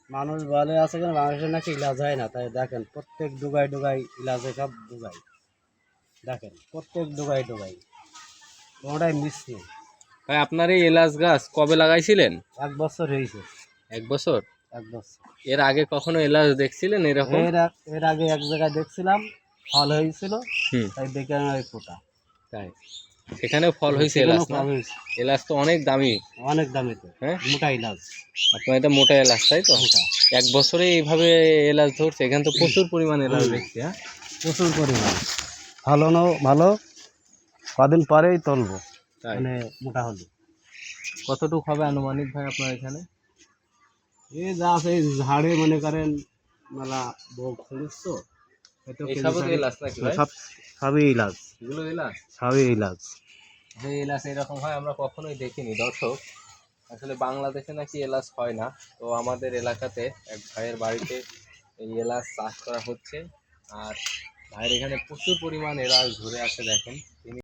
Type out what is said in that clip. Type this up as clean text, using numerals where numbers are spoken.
মানুষ বলে আছে কেন মানুষের নাকি ইলাজ হয় না, তাই দেখেন প্রত্যেক ডুগাই ডুগাই ইলাজে সব ডুগাই, দেখেন প্রত্যেক ডুগাই ডুগাই কোনোটাই মিস নেই। ভাই আপনার এই এলাচ গাছ কবে লাগাইছিলেন? 1 বছর হয়েছে। 1 বছর? 1 বছর। এর আগে কখনো এলাচ দেখছিলেন এরকম? এর আগে এক জায়গায় দেখছিলাম ফল হয়েছিল, হুম, তাই দেখে আমি ওই ফোটা। তাই সেখানেও ফল হয়েছে সেখানেও এলাচ না? ফল হয়েছে, এলাচ তো অনেক দামি। অনেক দামি তো, হ্যাঁ, মোটা ইলাজ, আপনার এটা মোটা এলাচ তাই তো? মোটা। 1 বছরে এইভাবে এলাচ ধরছে, এখানে তো প্রচুর পরিমাণ এলাচ দেখছি। হ্যাঁ, প্রচুর পরিমাণ ভালো ভালো, কদিন পরেই তুলবো, তাই মানে মোটা হলো। কতটুক হবে আনুমানিক ভাই আপনার এখানে? এই যা আছে এই ঝাড়ে মনে করেন মেলা ভোগ ছিলিস তো, হয়তো এই কেজি সবই তো চারেক। এলাচ নাকি ভাই? সব সবই ইলাজ, এগুলো এলাচ? সবই ইলাজ। যে এলাচ এরকম হয় আমরা কখনোই দেখিনি দর্শক। আসলে বাংলাদেশে নাকি এলাচ হয় না। তো আমাদের এলাকাতে এক ভাইয়ের বাড়িতে এই এলাচ চাষ করা হচ্ছে। আর ভাইয়ের এখানে প্রচুর পরিমাণ এলাচ ধরে আছে দেখেন। তিনি